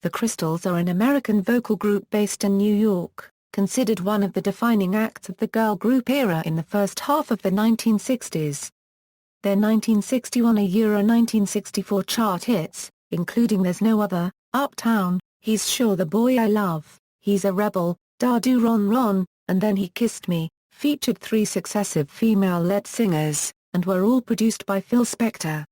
The Crystals are an American vocal group based in New York, considered one of the defining acts of the girl group era in the first half of the 1960s. Their 1961 and 1964 chart hits, including There's No Other, Uptown, He's Sure the Boy I Love, He's a Rebel, Da Do Ron Ron, and Then He Kissed Me, featured 3 successive female-led singers, and were all produced by Phil Spector.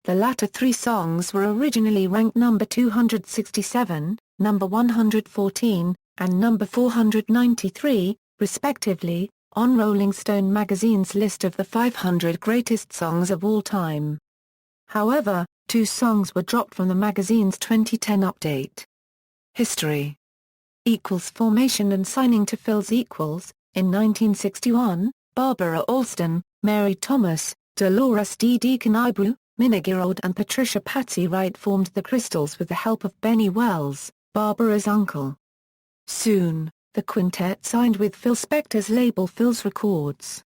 The latter 3 songs were originally ranked number 267, number 114, and number 493, respectively, on Rolling Stone magazine's list of the 500 greatest songs of all time. However, 2 songs were dropped from the magazine's 2010 update. History. Formation and signing to Phil's Equals. In 1961, Barbara Alston, Mary Thomas, Dolores D. Deacon Ibru, Minna Girold and Patricia Patsy Wright formed the Crystals with the help of Benny Wells, Barbara's uncle. Soon, the quintet signed with Phil Spector's label Phil's Records.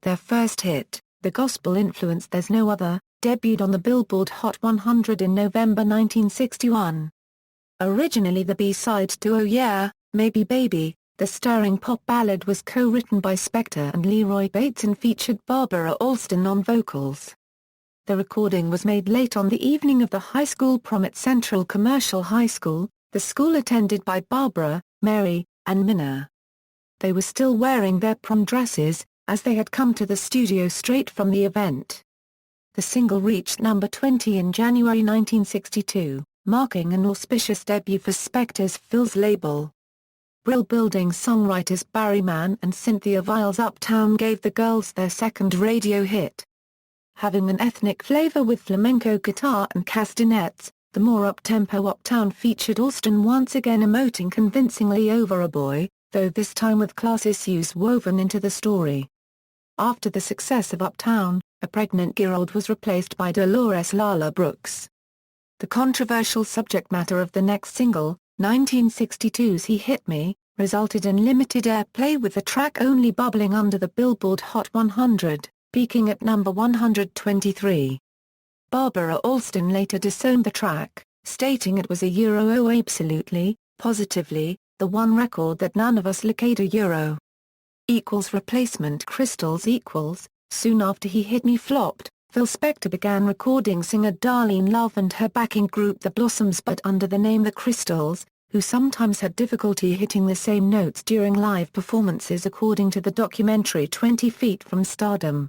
Their first hit, the gospel-influenced There's No Other, debuted on the Billboard Hot 100 in November 1961. Originally the B-side to Oh Yeah, Maybe Baby, the stirring pop ballad was co-written by Spector and Leroy Bates and featured Barbara Alston on vocals. The recording was made late on the evening of the high school prom at Central Commercial High School, the school attended by Barbara, Mary, and Minna. They were still wearing their prom dresses, as they had come to the studio straight from the event. The single reached number 20 in January 1962, marking an auspicious debut for Spector's Phil's label. Brill-building songwriters Barry Mann and Cynthia Vile's Uptown gave the girls their second radio hit. Having an ethnic flavor with flamenco guitar and castanets, the more up-tempo Uptown featured Alston once again emoting convincingly over a boy, though this time with class issues woven into the story. After the success of Uptown, a pregnant Girold was replaced by Dolores Lala Brooks. The controversial subject matter of the next single, 1962's He Hit Me, resulted in limited airplay with the track only bubbling under the Billboard Hot 100, peaking at number 123. Barbara Alston later disowned the track, stating it was a Euro absolutely, positively, the one record that none of us liked a Euro. Replacement Crystals equals. Soon after He Hit Me flopped, Phil Spector began recording singer Darlene Love and her backing group The Blossoms but under the name The Crystals, who sometimes had difficulty hitting the same notes during live performances according to the documentary 20 Feet from Stardom.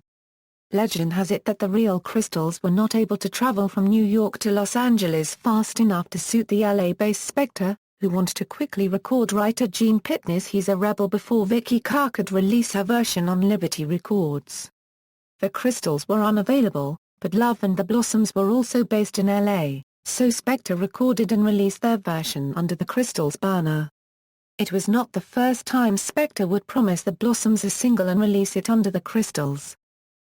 Legend has it that the real Crystals were not able to travel from New York to Los Angeles fast enough to suit the LA-based Spector, who wanted to quickly record writer Gene Pitney's He's a Rebel before Vicky Carr could release her version on Liberty Records. The Crystals were unavailable, but Love and the Blossoms were also based in LA, so Spector recorded and released their version under the Crystals banner. It was not the first time Spector would promise the Blossoms a single and release it under the Crystals.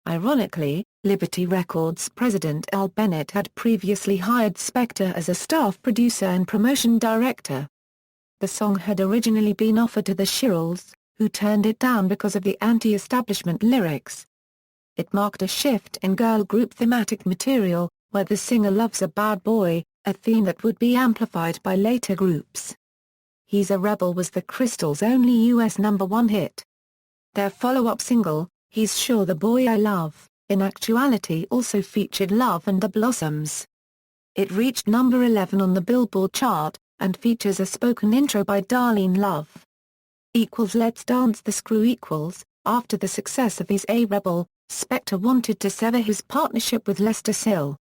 Ironically, Liberty Records president Al Bennett had previously hired Spector as a staff producer and promotion director. The song had originally been offered to the Shirelles, who turned it down because of the anti-establishment lyrics. It marked a shift in girl group thematic material, where the singer loves a bad boy, a theme that would be amplified by later groups. He's a Rebel was the Crystals' only U.S. #1 hit. Their follow-up single, He's Sure the Boy I Love, in actuality also featured Love and the Blossoms. It reached number 11 on the Billboard chart, and features a spoken intro by Darlene Love. Let's Dance the Screw. After the success of He's a Rebel, Spector wanted to sever his partnership with Lester Sill.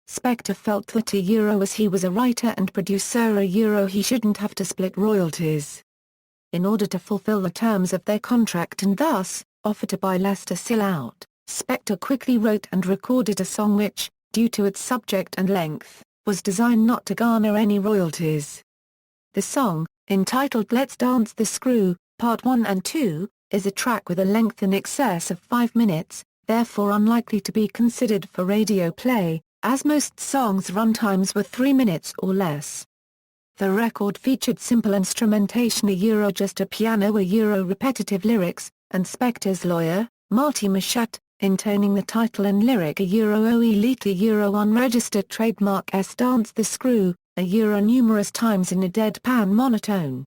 Spector felt that as he was a writer and producer he shouldn't have to split royalties. In order to fulfill the terms of their contract and thus, offer to buy Lester Sill out, Spector quickly wrote and recorded a song which, due to its subject and length, was designed not to garner any royalties. The song, entitled Let's Dance the Screw, Part 1 and 2, is a track with a length in excess of 5 minutes, therefore unlikely to be considered for radio play, as most songs' runtimes were 3 minutes or less. The record featured simple instrumentation just a piano repetitive lyrics, and Spector's lawyer, Marty Machat, intoning the title and lyric elite unregistered trademark S Dance the Screw, numerous times in a deadpan monotone.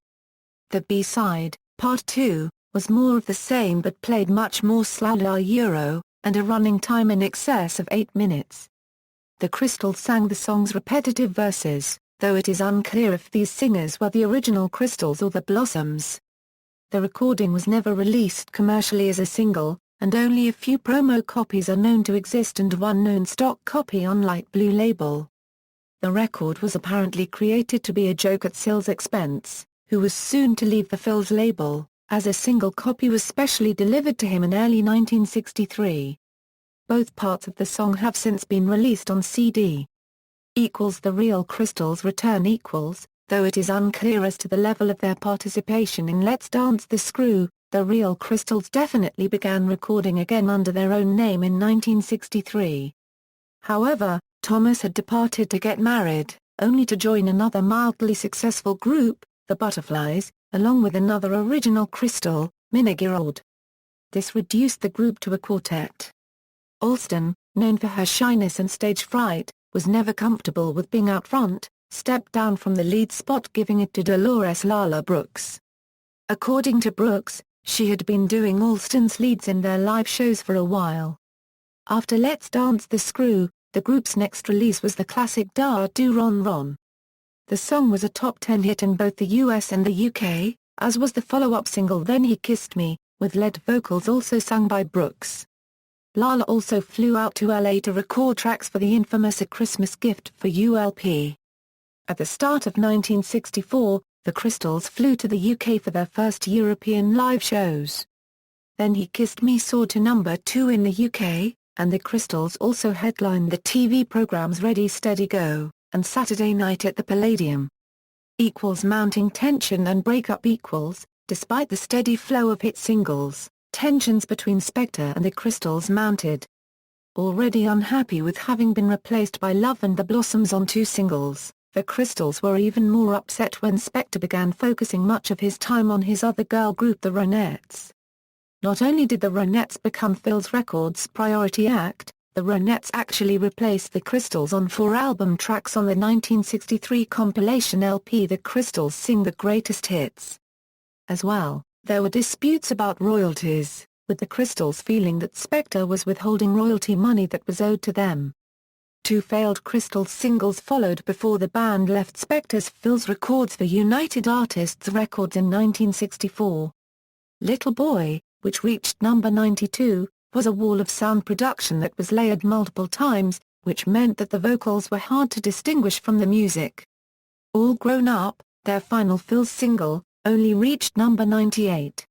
The B-side, Part 2, was more of the same but played much more slowly, and a running time in excess of 8 minutes. The Crystals sang the song's repetitive verses, though it is unclear if these singers were the original Crystals or the Blossoms. The recording was never released commercially as a single, and only a few promo copies are known to exist and one known stock copy on Light Blue label. The record was apparently created to be a joke at Phil's expense, who was soon to leave the Phil's label, as a single copy was specially delivered to him in early 1963. Both parts of the song have since been released on CD. The Real Crystals return though it is unclear as to the level of their participation in Let's Dance the Screw. The Real Crystals definitely began recording again under their own name in 1963. However, Thomas had departed to get married, only to join another mildly successful group, the Butterflies, along with another original Crystal, Minna Girard. This reduced the group to a quartet. Alston, known for her shyness and stage fright, was never comfortable with being out front, stepped down from the lead spot, giving it to Dolores "Lala" Brooks. According to Brooks, she had been doing Alston's leads in their live shows for a while. After Let's Dance the Screw, the group's next release was the classic Da Do Ron Ron. The song was a top 10 hit in both the US and the UK, as was the follow-up single Then He Kissed Me, with lead vocals also sung by Brooks. Lala also flew out to LA to record tracks for the infamous A Christmas Gift for You LP. At the start of 1964, the Crystals flew to the UK for their first European live shows. Then He Kissed Me soared to number 2 in the UK, and the Crystals also headlined the TV programs Ready Steady Go and Saturday Night at the Palladium. Mounting tension and breakup. Despite the steady flow of hit singles, tensions between Spector and the Crystals mounted. Already unhappy with having been replaced by Love and the Blossoms on 2 singles, the Crystals were even more upset when Spector began focusing much of his time on his other girl group the Ronettes. Not only did the Ronettes become Phil's Records' priority act, the Ronettes actually replaced the Crystals on 4 album tracks on the 1963 compilation LP The Crystals Sing the Greatest Hits. As well, there were disputes about royalties, with the Crystals feeling that Spector was withholding royalty money that was owed to them. 2 failed Crystals singles followed before the band left Spector's Phil's Records for United Artists Records in 1964. Little Boy, which reached number 92, was a wall of sound production that was layered multiple times, which meant that the vocals were hard to distinguish from the music. All Grown Up, their final Phil's single, only reached number 98.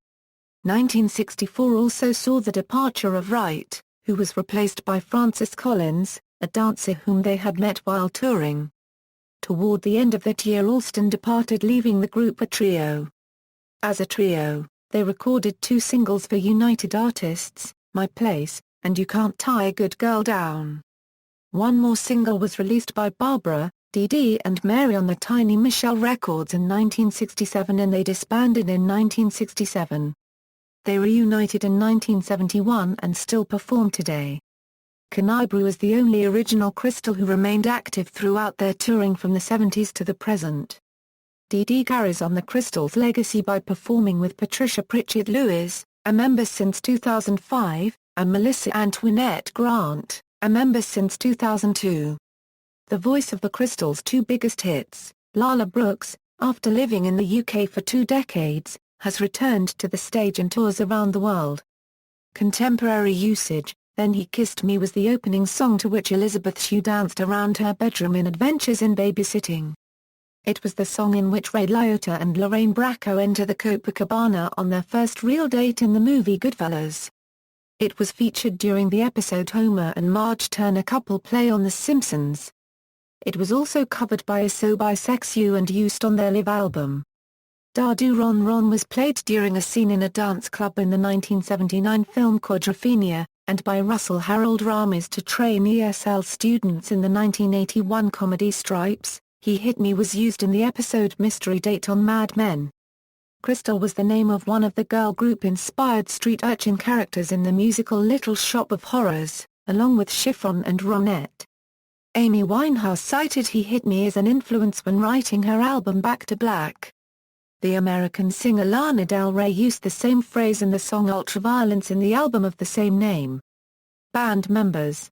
1964 also saw the departure of Wright, who was replaced by Francis Collins, a dancer whom they had met while touring. Toward the end of that year Alston departed, leaving the group a trio. As a trio, they recorded 2 singles for United Artists, My Place, and You Can't Tie a Good Girl Down. One more single was released by Barbara, Dee Dee and Mary on the Tiny Michelle Records in 1967 and they disbanded in 1967. They reunited in 1971 and still perform today. Kinabalu is the only original Crystal who remained active throughout their touring from the 70s to the present. Dee Dee carries on the Crystals' legacy by performing with Patricia Pritchard Lewis, a member since 2005, and Melissa Antoinette Grant, a member since 2002. The voice of the Crystals' 2 biggest hits, Lala Brooks, after living in the UK for 2 decades, has returned to the stage and tours around the world. Contemporary usage, Then He Kissed Me was the opening song to which Elizabeth Shue danced around her bedroom in Adventures in Babysitting. It was the song in which Ray Liotta and Lorraine Bracco enter the Copacabana on their first real date in the movie Goodfellas. It was featured during the episode Homer and Marge Turn a Couple Play on The Simpsons. It was also covered by So Bisexual and used on their live album. Da Do Ron Ron was played during a scene in a dance club in the 1979 film Quadrophenia, and by Russell Harold Ramis to train ESL students in the 1981 comedy Stripes. He Hit Me was used in the episode Mystery Date on Mad Men. Crystal was the name of one of the girl group-inspired street urchin characters in the musical Little Shop of Horrors, along with Chiffon and Ronette. Amy Winehouse cited "He Hit Me" as an influence when writing her album Back to Black. The American singer Lana Del Rey used the same phrase in the song Ultraviolence in the album of the same name. Band members.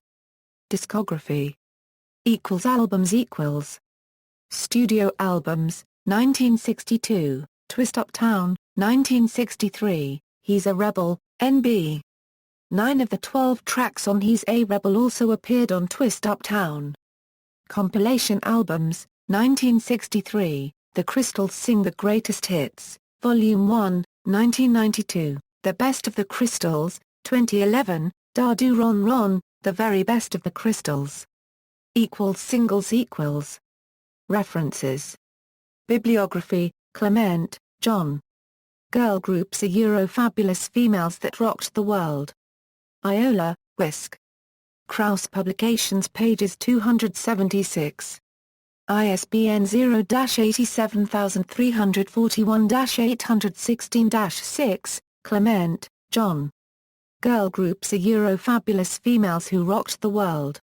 Discography. Albums equals. Studio albums, 1962, Twist Uptown, 1963, He's a Rebel, NB. 9 of the 12 tracks on He's a Rebel also appeared on Twist Uptown. Compilation albums, 1963, The Crystals Sing the Greatest Hits, Volume 1, 1992, The Best of the Crystals, 2011, Da Do Ron Ron, The Very Best of the Crystals. Singles equals. References. Bibliography, Clement, John. Girl Groups are Euro-Fabulous Females That Rocked the World. Iola, Whisk. Krauss Publications pages 276. ISBN 0-87341-816-6, Clement, John. Girl Groups are Euro-Fabulous Females Who Rocked the World.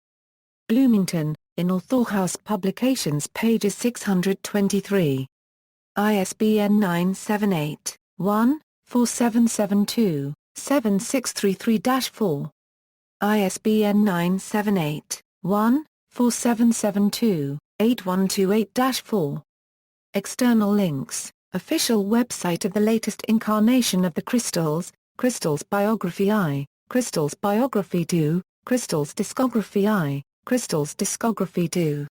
Bloomington, in Authorhouse Publications pages 623. ISBN 978-1-4772-7633-4. ISBN 978-1-4772-8128-4. External links, official website of the latest incarnation of the Crystals, Crystals Biography I, Crystals Biography II, Crystals Discography I, Crystals Discography II.